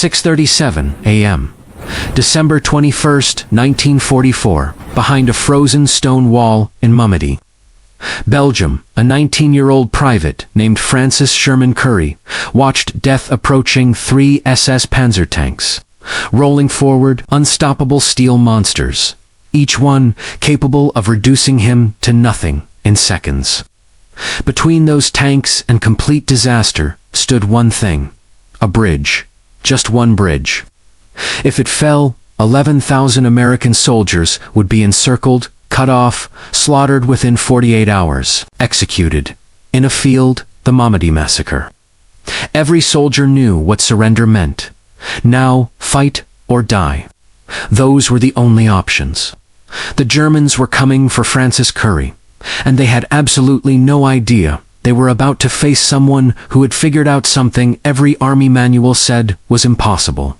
6:37 a.m. December 21st, 1944, behind a frozen stone wall in Malmedy, Belgium. A 19-year-old private named Francis Sherman Curry watched death approaching 3 SS Panzer tanks, rolling forward, unstoppable steel monsters, each one capable of reducing him to nothing in seconds. Between those tanks and complete disaster stood one thing: a bridge. Just one bridge. If it fell, 11,000 American soldiers would be encircled, cut off, slaughtered within 48 hours, executed. In a field, the Malmedy massacre. Every soldier knew what surrender meant. Now, fight or die. Those were the only options. The Germans were coming for Francis Curry, and they had absolutely no idea they were about to face someone who had figured out something every army manual said was impossible: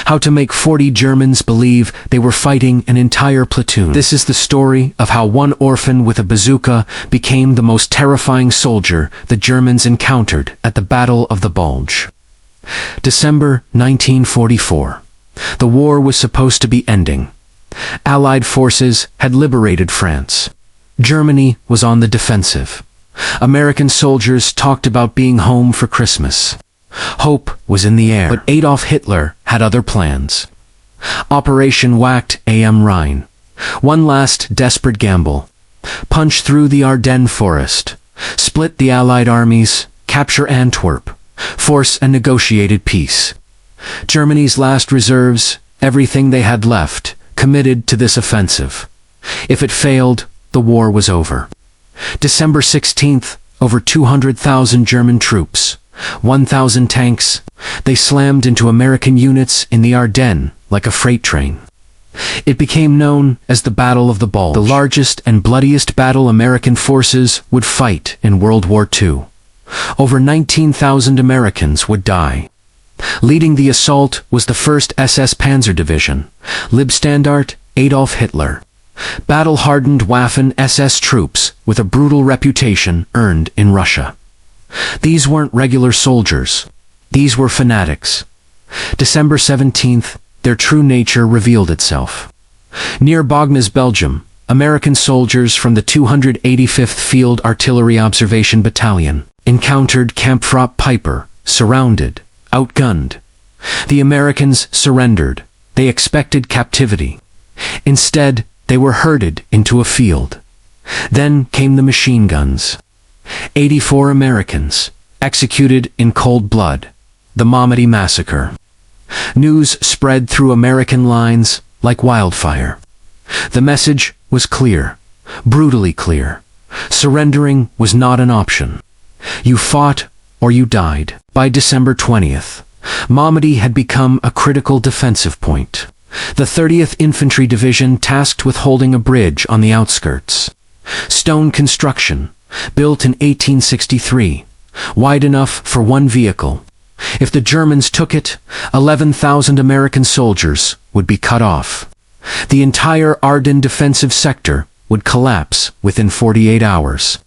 how to make 40 Germans believe they were fighting an entire platoon. This is the story of how one orphan with a bazooka became the most terrifying soldier the Germans encountered at the Battle of the Bulge. December 1944. The war was supposed to be ending. Allied forces had liberated France. Germany was on the defensive. American soldiers talked about being home for Christmas. Hope was in the air, but Adolf Hitler had other plans. Operation Whacked am Rhine. One last desperate gamble. Punch through the Ardennes forest, split the Allied armies, capture Antwerp, force a negotiated peace. Germany's last reserves, everything they had left, committed to this offensive. If it failed, the war was over. December 16th, over 200,000 German troops, 1,000 tanks, they slammed into American units in the Ardennes like a freight train. It became known as the Battle of the Bulge, the largest and bloodiest battle American forces would fight in World War II. Over 19,000 Americans would die. Leading the assault was the 1st SS Panzer Division, Leibstandarte Adolf Hitler. Battle-hardened Waffen-SS troops with a brutal reputation earned in Russia. These weren't regular soldiers. These were fanatics. December 17th, their true nature revealed itself. Near Bognez, Belgium, American soldiers from the 285th Field Artillery Observation Battalion encountered Kampfrop Piper, surrounded, outgunned. The Americans surrendered. They expected captivity. Instead, they were herded into a field. Then came the machine guns. 84 Americans, executed in cold blood. The Malmedy Massacre. News spread through American lines like wildfire. The message was clear, brutally clear. Surrendering was not an option. You fought or you died. By December 20th, Malmedy had become a critical defensive point. The 30th Infantry Division tasked with holding a bridge on the outskirts. Stone construction, built in 1863, wide enough for one vehicle. If the Germans took it, 11,000 American soldiers would be cut off. The entire Ardennes defensive sector would collapse within 48 hours.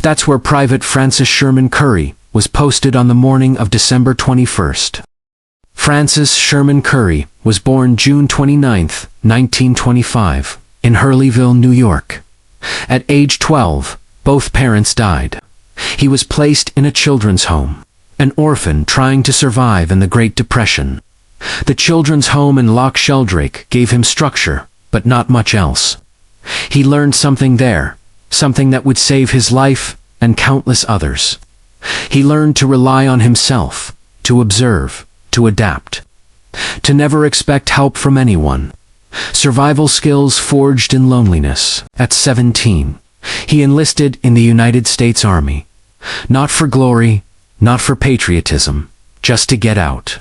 That's where Private Francis Sherman Curry was posted on the morning of December 21st. Francis Sherman Curry was born June 29, 1925, in Hurleyville, New York. At age 12, both parents died. He was placed in a children's home, an orphan trying to survive in the Great Depression. The children's home in Loch Sheldrake gave him structure, but not much else. He learned something there, something that would save his life and countless others. He learned to rely on himself, to observe, to adapt, to never expect help from anyone. Survival skills forged in loneliness. At 17, he enlisted in the United States Army. Not for glory, not for patriotism, just to get out.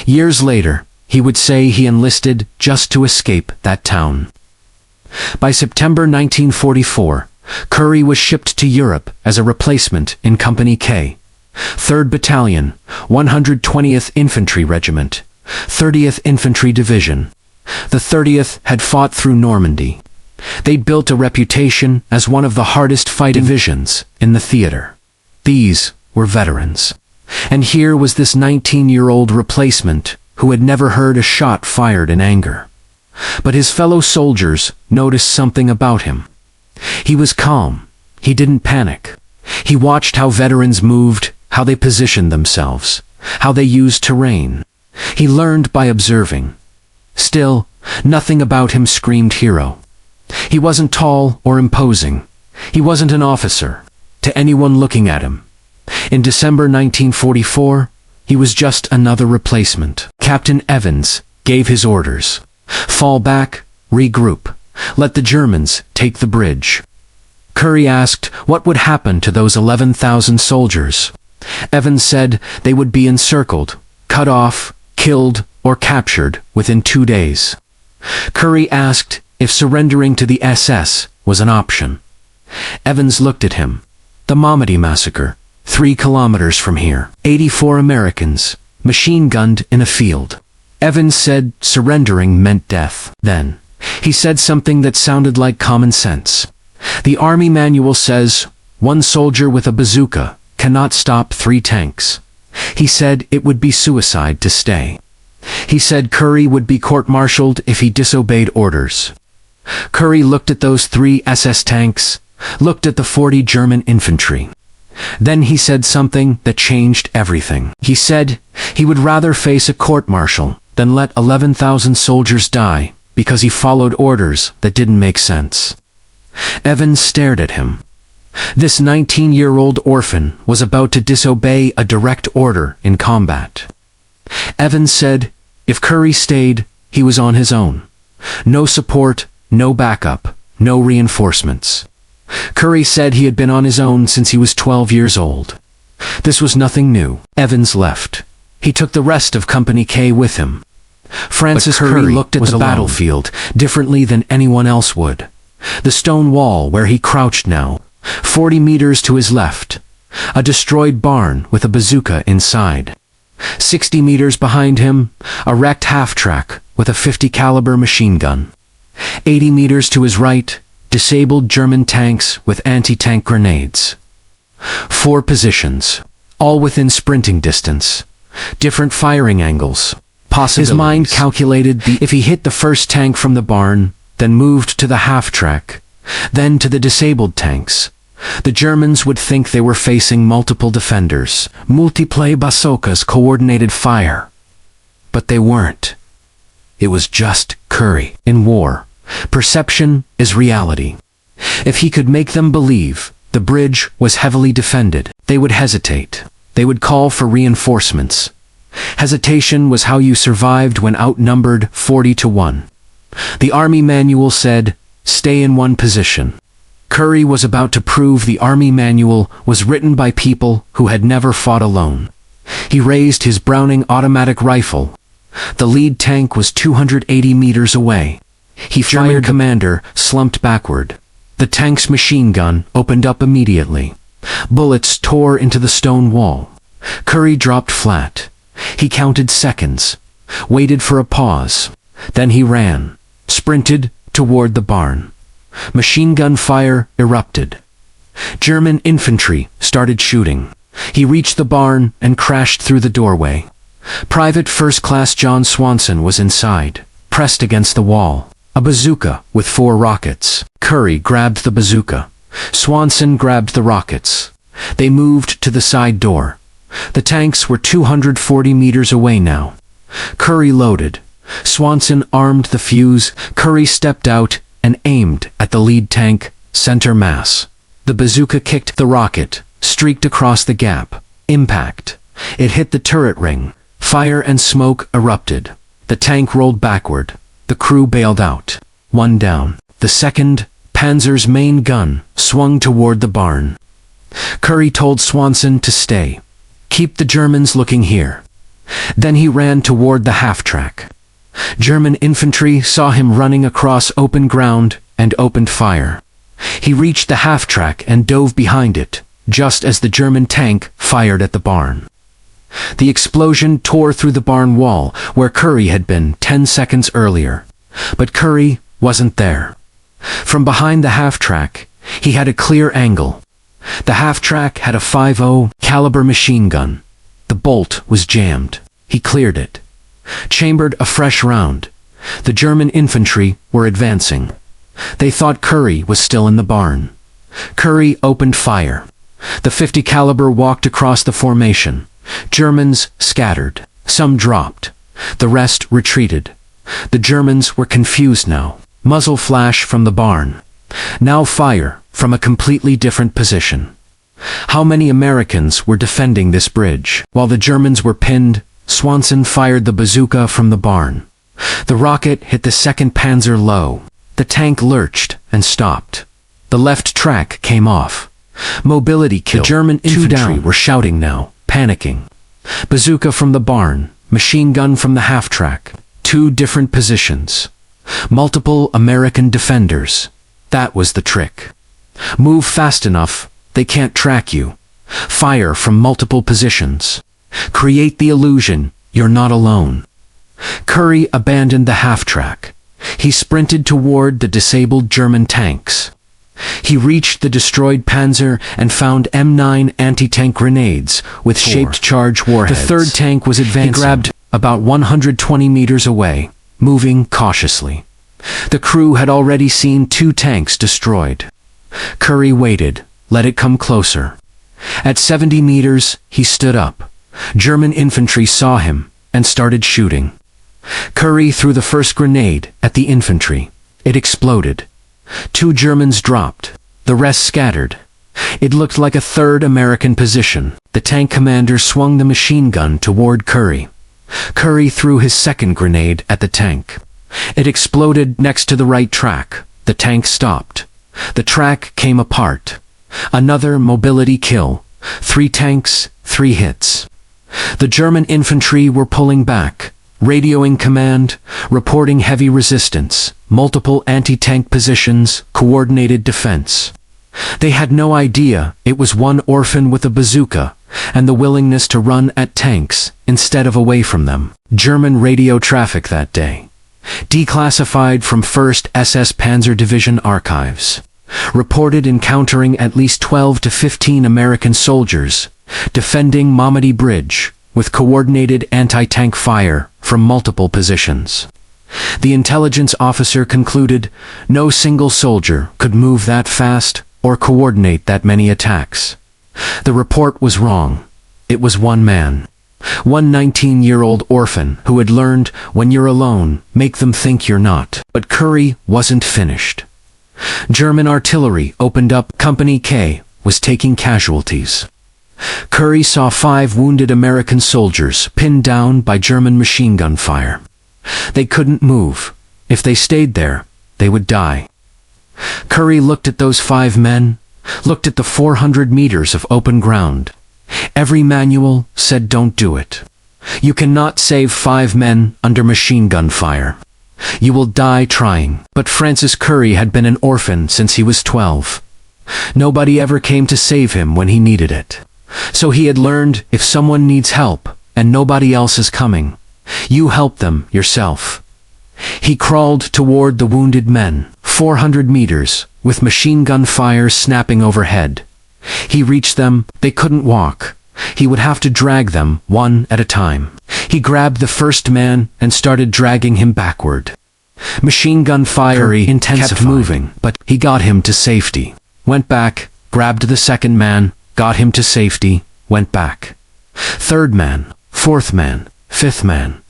Years later, he would say he enlisted just to escape that town. By September 1944, Curry was shipped to Europe as a replacement in Company K, 3rd Battalion, 120th Infantry Regiment, 30th Infantry Division. The 30th had fought through Normandy. They'd built a reputation as one of the hardest fighting divisions in the theater. These were veterans. And here was this 19-year-old replacement who had never heard a shot fired in anger. But his fellow soldiers noticed something about him. He was calm. He didn't panic. He watched how veterans moved, how they positioned themselves, how they used terrain. He learned by observing. Still, nothing about him screamed hero. He wasn't tall or imposing. He wasn't an officer to anyone looking at him. In December 1944, he was just another replacement. Captain Evans gave his orders. Fall back, regroup. Let the Germans take the bridge. Curry asked what would happen to those 11,000 soldiers. Evans said they would be encircled, cut off, killed, or captured within 2 days. Curry asked if surrendering to the SS was an option. Evans looked at him. The Malmedy massacre, 3 kilometers from here. 84 Americans, machine-gunned in a field. Evans said surrendering meant death. Then, he said something that sounded like common sense. The Army manual says, 1 soldier with a bazooka cannot stop 3 tanks. He said it would be suicide to stay. He said Curry would be court-martialed if he disobeyed orders. Curry looked at those 3 SS tanks, looked at the 40 German infantry. Then he said something that changed everything. He said he would rather face a court-martial than let 11,000 soldiers die because he followed orders that didn't make sense. Evans stared at him. This 19-year-old orphan was about to disobey a direct order in combat. Evans said if Curry stayed, he was on his own. No support, no backup, no reinforcements. Curry said he had been on his own since he was 12 years old. This was nothing new. Evans left. He took the rest of Company K with him. Francis Curry looked at the battlefield differently than anyone else would. The stone wall where he crouched now, 40 meters to his left. A destroyed barn with a bazooka inside. 60 meters behind him, a wrecked half-track with a .50 caliber machine gun. 80 meters to his right, disabled German tanks with anti-tank grenades. 4 positions, all within sprinting distance. Different firing angles. His mind calculated if he hit the first tank from the barn, then moved to the half-track, then to the disabled tanks, the Germans would think they were facing multiple defenders, multiple bazookas coordinated fire. But they weren't. It was just Curry. In war, perception is reality. If he could make them believe the bridge was heavily defended, they would hesitate. They would call for reinforcements. Hesitation was how you survived when outnumbered 40-1. The Army manual said, stay in one position. Curry was about to prove the Army manual was written by people who had never fought alone. He raised his Browning automatic rifle. The lead tank was 280 meters away. He fired. Commander slumped backward. The tank's machine gun opened up immediately. Bullets tore into the stone wall. Curry dropped flat. He counted seconds, waited for a pause. Then he ran, sprinted toward the barn. Machine gun fire erupted. German infantry started shooting. He reached the barn and crashed through the doorway. Private First Class John Swanson was inside, pressed against the wall. A bazooka with 4 rockets. Curry grabbed the bazooka. Swanson grabbed the rockets. They moved to the side door. The tanks were 240 meters away now. Curry loaded. Swanson armed the fuse. Curry stepped out and aimed at the lead tank, center mass. The bazooka kicked the rocket, streaked across the gap. Impact. It hit the turret ring. Fire and smoke erupted. The tank rolled backward. The crew bailed out. 1 down. The second, Panzer's main gun, swung toward the barn. Curry told Swanson to stay. Keep the Germans looking here. Then he ran toward the half-track. German infantry saw him running across open ground and opened fire. He reached the half-track and dove behind it, just as the German tank fired at the barn. The explosion tore through the barn wall where Curry had been 10 seconds earlier. But Curry wasn't there. From behind the half-track, he had a clear angle. The half-track had a .50 caliber machine gun. The bolt was jammed. He cleared it. Chambered a fresh round. The German infantry were advancing. They thought Curry was still in the barn. Curry opened fire. The .50 caliber walked across the formation. Germans scattered. Some dropped. The rest retreated. The Germans were confused now. Muzzle flash from the barn. Now fire from a completely different position. How many Americans were defending this bridge? While the Germans were pinned, Swanson fired the bazooka from the barn. The rocket hit the 2nd Panzer low. The tank lurched and stopped. The left track came off. Mobility killed. The German infantry were shouting now, panicking. Bazooka from the barn, machine gun from the half-track. 2 different positions. Multiple American defenders. That was the trick. Move fast enough, they can't track you. Fire from multiple positions. Create the illusion you're not alone. Curry abandoned the half-track. He sprinted toward the disabled German tanks. He reached the destroyed Panzer and found M9 anti-tank grenades with shaped charge warheads. The 3rd tank was advancing. He grabbed about 120 meters away, moving cautiously. The crew had already seen 2 tanks destroyed. Curry waited, let it come closer. At 70 meters, he stood up. German infantry saw him and started shooting. Curry threw the first grenade at the infantry. It exploded. 2 Germans dropped. The rest scattered. It looked like a 3rd American position. The tank commander swung the machine gun toward Curry. Curry threw his 2nd grenade at the tank. It exploded next to the right track. The tank stopped. The track came apart. Another mobility kill. 3 tanks, 3 hits. The German infantry were pulling back, radioing command, reporting heavy resistance, multiple anti-tank positions, coordinated defense. They had no idea it was one orphan with a bazooka and the willingness to run at tanks instead of away from them. German radio traffic that day. Declassified from 1st SS Panzer Division archives. Reported encountering at least 12 to 15 American soldiers defending Malmedy Bridge with coordinated anti-tank fire from multiple positions. The intelligence officer concluded no single soldier could move that fast or coordinate that many attacks. The report was wrong. It was one man. One 19-year-old orphan who had learned when you're alone, make them think you're not. But Curry wasn't finished. German artillery opened up. Company K was taking casualties. Curry saw 5 wounded American soldiers pinned down by German machine gun fire. They couldn't move. If they stayed there, they would die. Curry looked at those 5 men, looked at the 400 meters of open ground. Every manual said don't do it. You cannot save 5 men under machine gun fire. You will die trying. But Francis Curry had been an orphan since he was 12. Nobody ever came to save him when he needed it. So he had learned if someone needs help and nobody else is coming, you help them yourself. He crawled toward the wounded men, 400 meters, with machine gun fire snapping overhead. He reached them. They couldn't walk. He would have to drag them one at a time. He grabbed the first man and started dragging him backward. Machine gun fire kept moving, but he got him to safety. Went back, grabbed the 2nd man, got him to safety, went back. 3rd man, 4th man, 5th man.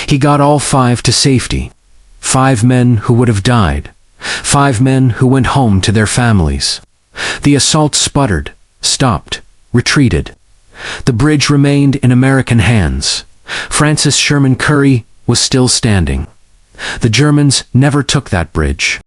He got all 5 to safety. 5 men who would have died. 5 men who went home to their families. The assault sputtered, stopped, retreated. The bridge remained in American hands. Francis Sherman Curry was still standing. The Germans never took that bridge.